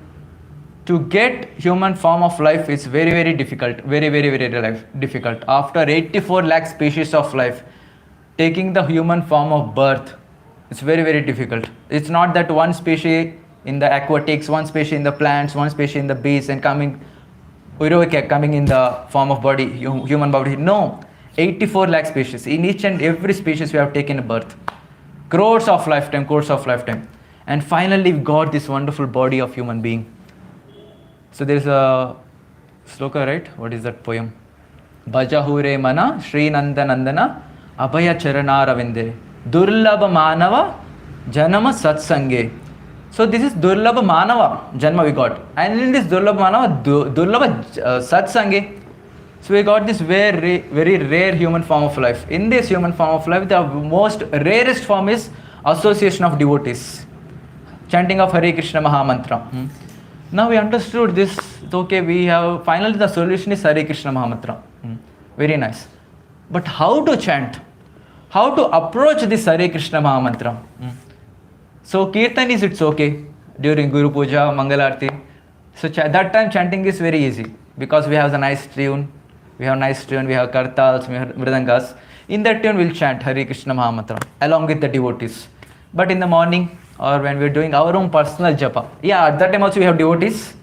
A: to get human form of life is very, very difficult. Very, very, very difficult. After 84 lakh species of life, taking the human form of birth, it's very, very difficult. It's not that one species in the aquatics, one species in the plants, one species in the beasts and coming in the form of body, human body. No, 84 lakh species. In each and every species we have taken a birth. Crores of lifetime. And finally we got this wonderful body of human being. So there is a sloka, right? What is that poem? Bhajahure mana Shri Nanda Nandana Abhaya Charana Ravinde Durlabha Manava Janama Satsange. So this is Durlabha Manava Janma we got. And in this Durlabha Manava Durlabha Satsange. So we got this very, very rare human form of life. In this human form of life, the most rarest form is association of devotees. Chanting of Hare Krishna Mahamantra. Now we understood this. Okay, we have finally the solution is Hare Krishna Mahamantra. Very nice. But how to chant? How to approach this Hare Krishna Mahamantra? So Kirtan is it's okay during Guru Puja, Mangalarti. So that time chanting is very easy because we have a nice tune. We have kartals, we have mridangas. In that tune we'll chant Hare Krishna Mahamantra along with the devotees. But in the morning or when we're doing our own personal japa, at that time also we have devotees,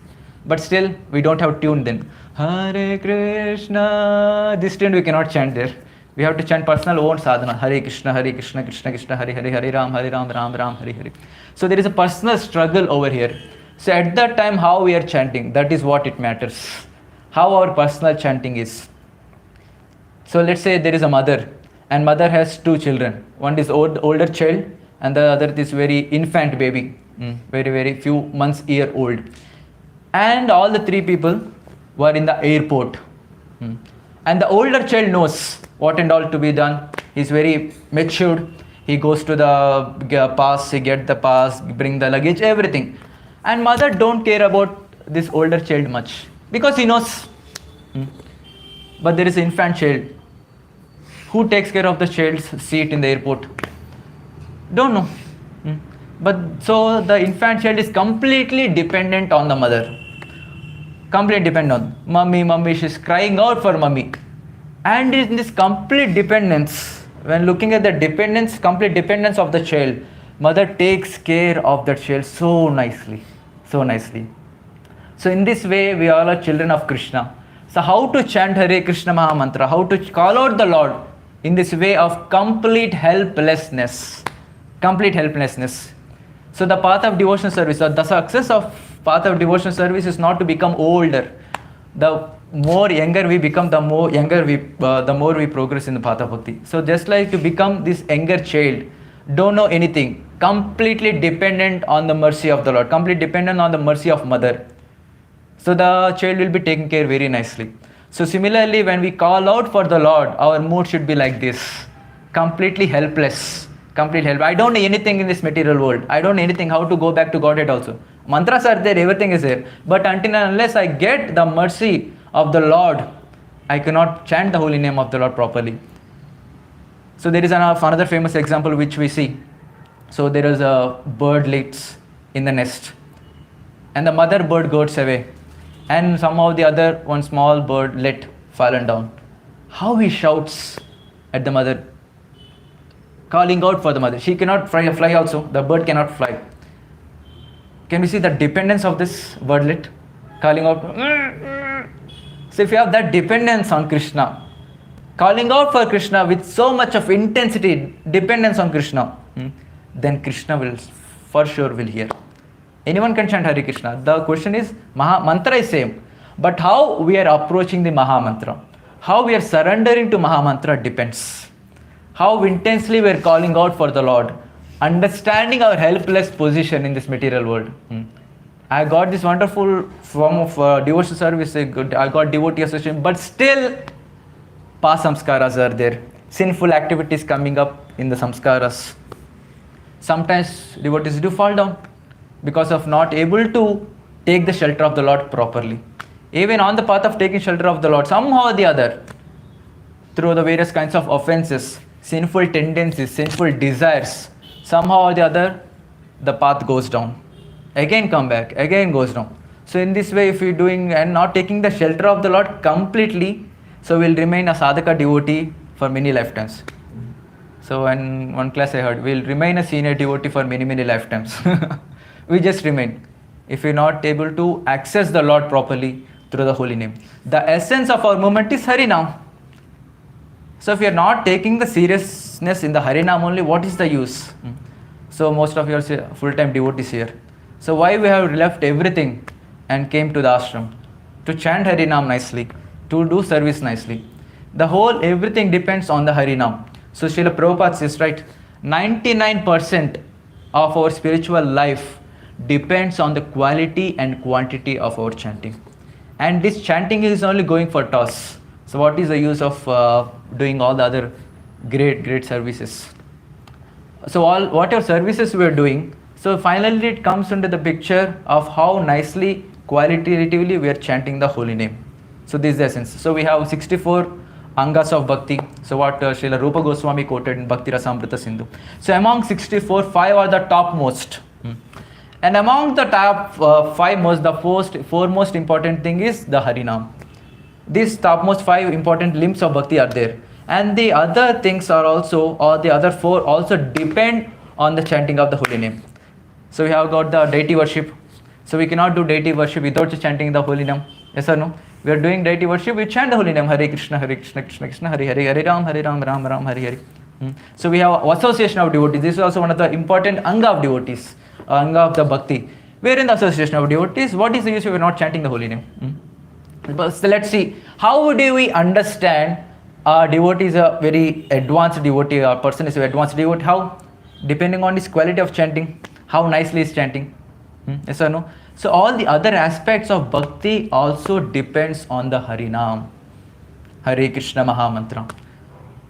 A: but still we don't have tune then. Hare Krishna, this tune we cannot chant there. We have to chant personal own sadhana. Hare Krishna, Krishna Krishna, Hare Hare, Hare Ram, Ram Ram, Hare Hare. So there is a personal struggle over here. So at that time how we are chanting, that is what it matters. How our personal chanting is. So let's say there is a mother and mother has two children. One is older child and the other is very infant baby, very, very few months year old. And all the three people were in the airport. And the older child knows what and all to be done. He's very matured. He goes to the pass, he get the pass, bring the luggage, everything. And mother don't care about this older child much because he knows. But there is an infant child. Who takes care of the child's seat in the airport? Don't know. But so the infant child is completely dependent on the mother. Completely dependent on mummy, she's crying out for mummy. And in this complete dependence, when looking at the complete dependence of the child, mother takes care of that child so nicely. So in this way, we all are children of Krishna. So how to chant Hare Krishna Mahamantra? How to call out the Lord in this way of complete helplessness. So the path of devotional service, or the success of path of devotional service is not to become older. The more younger we become, the more we progress in the path of bhakti. So just like to become this younger child, don't know anything, completely dependent on the mercy of the Lord, completely dependent on the mercy of mother. So the child will be taken care very nicely. So similarly, when we call out for the Lord, our mood should be like this, completely helpless. I don't know anything in this material world. I don't know anything how to go back to Godhead also. Mantras are there, everything is there. But until and unless I get the mercy of the Lord, I cannot chant the holy name of the Lord properly. So there is another famous example which we see. So there is a bird lays in the nest. And the mother bird goes away. And somehow the other one small bird let fallen down. How he shouts at the mother, calling out for the mother. She cannot fly also. The bird cannot fly. Can we see the dependence of this birdlet? Calling out. So if you have that dependence on Krishna, calling out for Krishna with so much of intensity, dependence on Krishna, then Krishna will for sure will hear. Anyone can chant Hare Krishna. The question is, mantra is same, but how we are approaching the Maha Mantra, how we are surrendering to Maha Mantra depends. How intensely we are calling out for the Lord, understanding our helpless position in this material world. I got this wonderful form of devotional service, I got devotee association, but still past samskaras are there. Sinful activities coming up in the samskaras. Sometimes devotees do fall down because of not able to take the shelter of the Lord properly. Even on the path of taking shelter of the Lord, somehow or the other, through the various kinds of offenses, sinful tendencies, sinful desires, somehow or the other, the path goes down. Again come back, again goes down. So in this way, if we're doing and not taking the shelter of the Lord completely, so we'll remain a sadhaka devotee for many lifetimes. So in one class I heard, we'll remain a senior devotee for many, many lifetimes. We just remain. If we're not able to access the Lord properly through the holy name. The essence of our movement is Harinam. So if you're not taking the seriousness in the Harinam only, what is the use? So most of you are full-time devotees here. So why we have left everything and came to the ashram? To chant Harinam nicely, to do service nicely. The whole, everything depends on the Harinam. So Srila Prabhupada says, right, 99% of our spiritual life depends on the quality and quantity of our chanting. And this chanting is only going for toss. So what is the use of doing all the other great services? So whatever services we are doing, so finally it comes into the picture of how nicely, qualitatively we are chanting the holy name. So this is the essence. So we have 64 Angas of Bhakti. So what Srila Rupa Goswami quoted in Bhakti Rasamrita Sindhu. So among 64, 5 are the topmost. And among the top 5 most, the foremost important thing is the Harinam. These topmost 5 important limbs of Bhakti are there. And the other things are also, or the other 4 also depend on the chanting of the holy name. So we have got the deity worship. So we cannot do deity worship without chanting the holy name. Yes or no? We are doing deity worship, we chant the holy name. Hare Krishna, Krishna Krishna, Hare Hare, Hare Ram, Ram Ram, Hare Hare. So we have association of devotees. This is also one of the important Anga of devotees, Anga of the Bhakti. We are in the association of devotees. What is the use if we are not chanting the holy name? So let's see, how do we understand a devotee is a very advanced devotee, a person is an advanced devotee? How? Depending on his quality of chanting, how nicely is chanting. Yes or no? So all the other aspects of bhakti also depends on the Harinam, Hare Krishna Maha Mantra.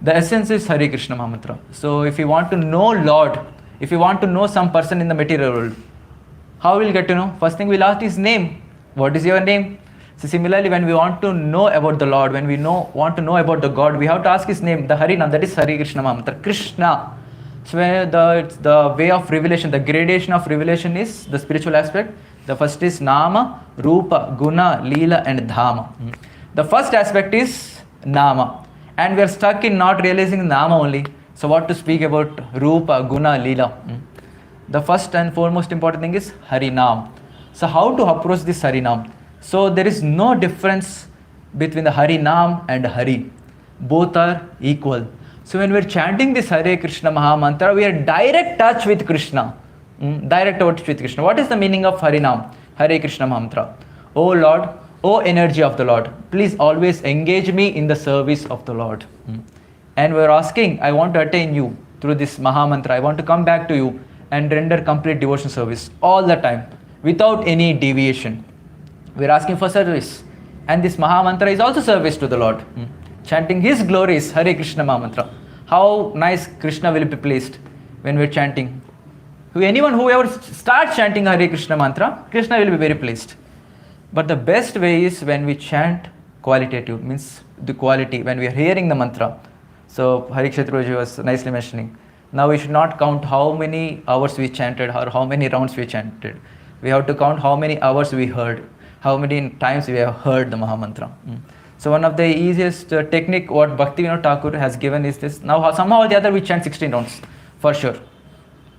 A: The essence is Hare Krishna Maha Mantra. So if you want to know Lord, if you want to know some person in the material world, how will you get to know? First thing we'll ask his name. What is your name? So similarly, when we want to know about the Lord, when we want to know about the God, we have to ask his name, the Harinam, that is Hare Krishna Maha Mantra. Krishna. So the way of revelation, the gradation of revelation is the spiritual aspect. The first is Nama, Rupa, Guna, Leela and Dhama. The first aspect is Nama. And we are stuck in not realizing Nama only. So what to speak about Rupa, Guna, Leela? The first and foremost important thing is Harinam. So how to approach this Harinam? So there is no difference between the Harinam and Hari. Both are equal. So when we are chanting this Hare Krishna Maha Mantra, we are direct touch with Krishna. Direct touch with Krishna. What is the meaning of Harinam? Hare Krishna Maha Mantra. Oh Lord, oh energy of the Lord, please always engage me in the service of the Lord. And we are asking, I want to attain you through this Maha Mantra. I want to come back to you and render complete devotion service all the time without any deviation. We are asking for service. And this Maha Mantra is also service to the Lord. Chanting his glories, Hare Krishna Maha Mantra. How nice Krishna will be pleased when we are chanting. Whoever starts chanting Hare Krishna Mantra, Krishna will be very pleased. But the best way is when we chant qualitative, means the quality, when we are hearing the mantra. So Harikshetraji was nicely mentioning. Now we should not count how many hours we chanted or how many rounds we chanted. We have to count how many hours we heard, how many times we have heard the Maha Mantra. So one of the easiest technique what Bhaktivinoda Thakur has given is this. Now somehow or the other we chant 16 rounds, for sure.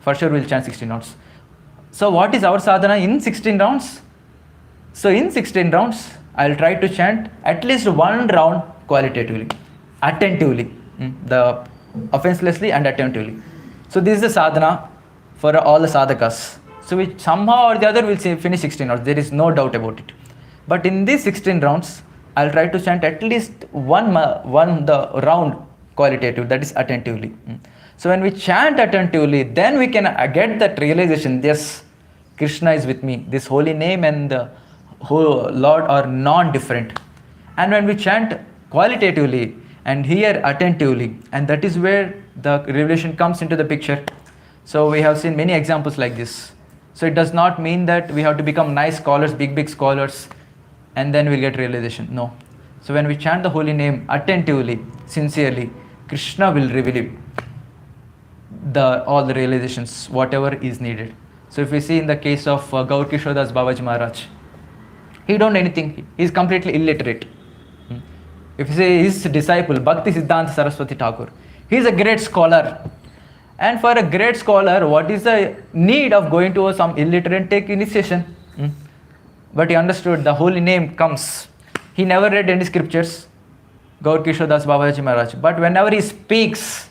A: For sure we'll chant 16 rounds. So what is our sadhana in 16 rounds? So in 16 rounds, I'll try to chant at least one round qualitatively, attentively, the offenselessly and attentively. So this is the sadhana for all the sadhakas. So we somehow or the other will finish 16 rounds. There is no doubt about it. But in these 16 rounds, I'll try to chant at least one the round qualitative, that is attentively. So when we chant attentively, then we can get that realization, yes, Krishna is with me. This holy name and the whole Lord are non-different. And when we chant qualitatively and hear attentively, and that is where the revelation comes into the picture. So we have seen many examples like this. So it does not mean that we have to become nice scholars, big scholars, and then we'll get realization. No. So when we chant the holy name attentively, sincerely, Krishna will reveal all the realizations, whatever is needed. So if we see in the case of Gaur Kishodas Babaji Maharaj, he don't know anything. He is completely illiterate. If you say his disciple, Bhakti Siddhanta Saraswati Thakur, he is a great scholar. And for a great scholar, what is the need of going to some illiterate take initiation? But he understood the holy name comes. He never read any scriptures, Gaur Kishodas Babaji Maharaj. But whenever he speaks,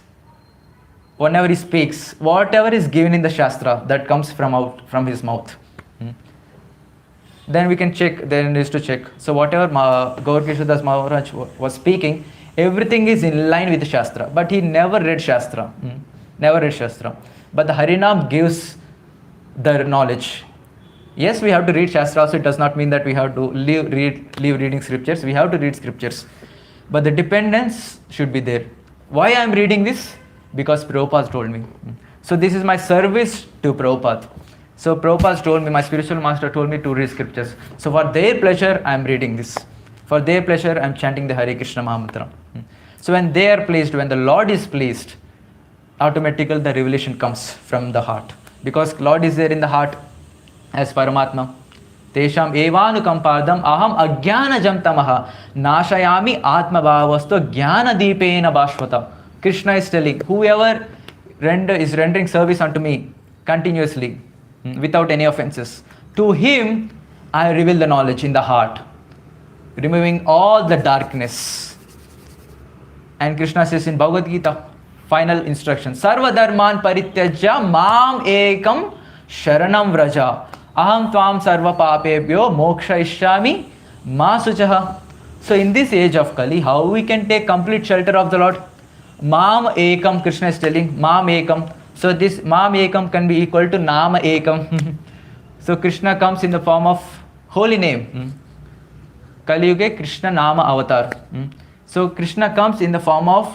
A: whatever is given in the Shastra, that comes from his mouth. Then we can check, then is to check. So whatever Gaur Kishodas Maharaj was speaking, everything is in line with the Shastra. But he never read Shastra. Never read Shastra. But the Harinam gives the knowledge. Yes, we have to read Shastra also. It does not mean that we have to leave reading scriptures. We have to read scriptures. But the dependence should be there. Why I am reading this? Because Prabhupada told me. So this is my service to Prabhupada. So Prabhupada told me, my spiritual master told me to read scriptures. So for their pleasure, I am reading this. For their pleasure, I am chanting the Hare Krishna Mahamantra. So when they are pleased, when the Lord is pleased, automatically the revelation comes from the heart. Because Lord is there in the heart as Paramatma. Tesham evanukampadam aham ajnanajam tamaha nashayami atma bhavastu jnana deepena bhashvata. Krishna is telling, whoever is rendering service unto me continuously, without any offenses, to him I reveal the knowledge in the heart, removing all the darkness. And Krishna says in Bhagavad Gita, final instruction, Sarva dharman parityajya mam ekam sharanam vraja aham tvam sarva papebhyo mokshayishyami ma suchaha. So in this age of Kali, how we can take complete shelter of the Lord? Mam ekam, Krishna is telling, mam ekam. So this mam ekam can be equal to nama ekam. So Krishna comes in the form of holy name. Kali Yuga Krishna Nama Avatar. So Krishna comes in the form of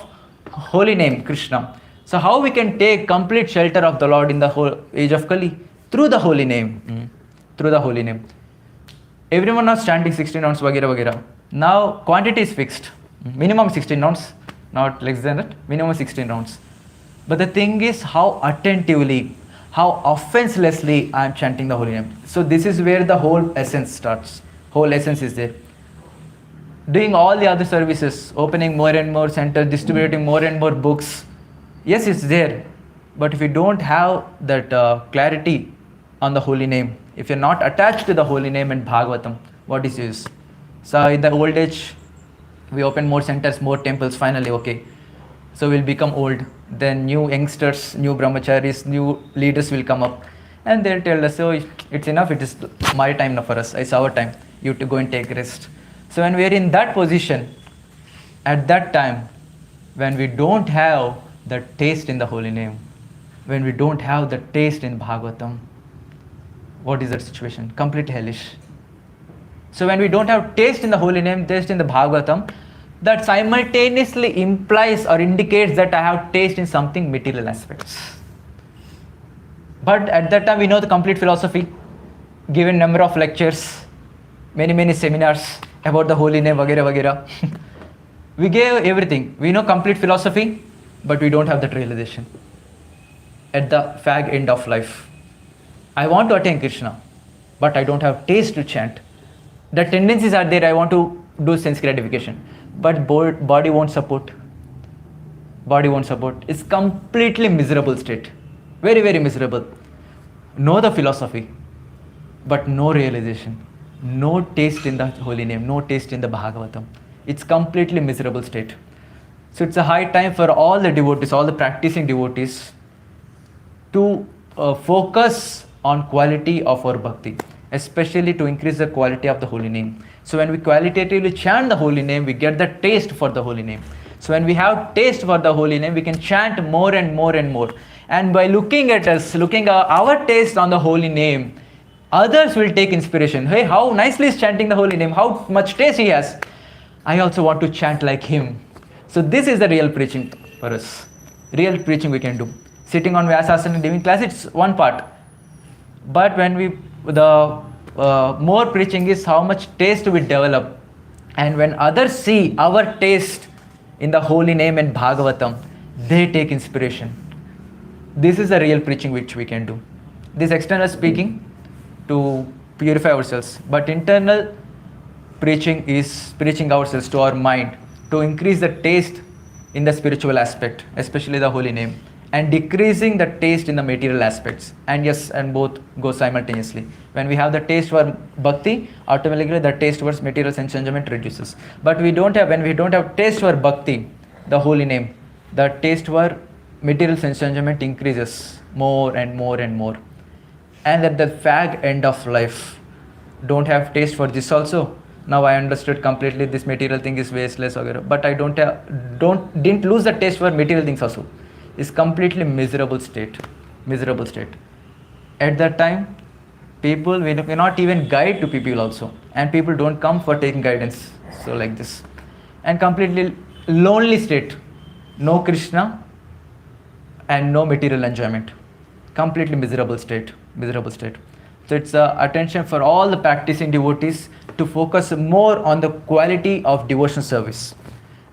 A: holy name, Krishna. So how we can take complete shelter of the Lord in the whole age of Kali? Through the holy name. Through the holy name. Everyone was chanting 16 rounds, vagera. Now quantity is fixed. Minimum 16 rounds, not less than that. Minimum 16 rounds. But the thing is how attentively, how offenselessly I am chanting the holy name. So this is where the whole essence starts. Whole essence is there. Doing all the other services, opening more and more centers, distributing more and more books. Yes, it's there. But if you don't have that clarity on the holy name, if you're not attached to the holy name and Bhagavatam, what is use? So in the old age, we open more centers, more temples, finally, okay. So we'll become old. Then new youngsters, new brahmacharis, new leaders will come up. And they'll tell us, oh, it's enough, it is my time now for us, it's our time. You have to go and take rest. So when we are in that position, at that time, when we don't have the taste in the holy name, when we don't have the taste in Bhagavatam, what is that situation? Complete hellish. So when we don't have taste in the holy name, taste in the Bhagavatam, that simultaneously implies or indicates that I have taste in something material aspects. But at that time we know the complete philosophy, given number of lectures, many seminars about the holy name, vagera. We gave everything. We know complete philosophy, but we don't have that realization. At the fag end of life, I want to attain Krishna, but I don't have taste to chant. The tendencies are there, I want to do sense gratification, but body won't support. Body won't support. It's completely miserable state. Very miserable. Know the philosophy, but no realization. no taste in the holy name, no taste in the Bhagavatam. It's completely miserable state. So it's a high time for all the devotees, all the practicing devotees, to focus on quality of our bhakti, especially to increase the quality of the holy name. So when we qualitatively chant the holy name, we get the taste for the holy name. So when we have taste for the holy name, we can chant more and more and more. And by looking at us, looking at our taste on the holy name, others will take inspiration. Hey, how nicely is chanting the holy name, how much taste he has. I also want to chant like him. So this is the real preaching for us. Real preaching we can do. Sitting on Vyasasana and giving class, it's one part. But when the more preaching is how much taste we develop. And when others see our taste in the holy name and Bhagavatam, they take inspiration. This is the real preaching which we can do. This external speaking to purify ourselves. But internal preaching is preaching ourselves to our mind to increase the taste in the spiritual aspect, especially the holy name, and decreasing the taste in the material aspects. And yes, and both go simultaneously. When we have the taste for bhakti, automatically the taste towards material sense enjoyment reduces. But when we don't have taste for bhakti, the holy name, the taste for material sense enjoyment increases more and more and more. And at the fag end of life, don't have taste for this also. Now I understood completely this material thing is wasteless, but I didn't lose the taste for material things also. It's completely miserable state. At that time, people we cannot even guide to people also, and people don't come for taking guidance. So like this, and completely lonely state, no Krishna, and no material enjoyment. Completely miserable state. So it's attention for all the practicing devotees to focus more on the quality of devotion service,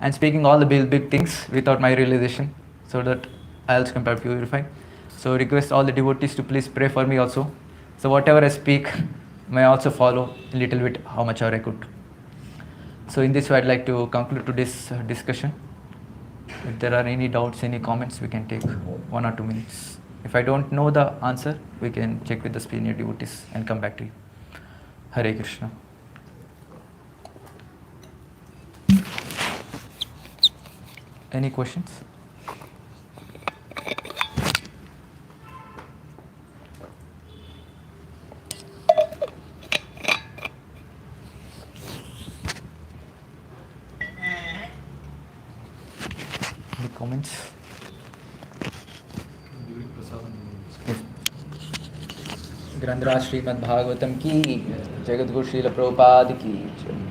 A: and speaking all the big things without my realization, so that I also can purify. So request all the devotees to please pray for me also. So whatever I speak, may I also follow a little bit how much I could. So in this way, I'd like to conclude today's discussion. If there are any doubts, any comments, we can take 1 or 2 minutes. If I don't know the answer, we can check with the senior devotees and come back to you. Hare Krishna. Any questions? Any comments? ग्रंथराज Shrimad Bhagavatam की, जगत गुरु श्रील प्रभुपाद की।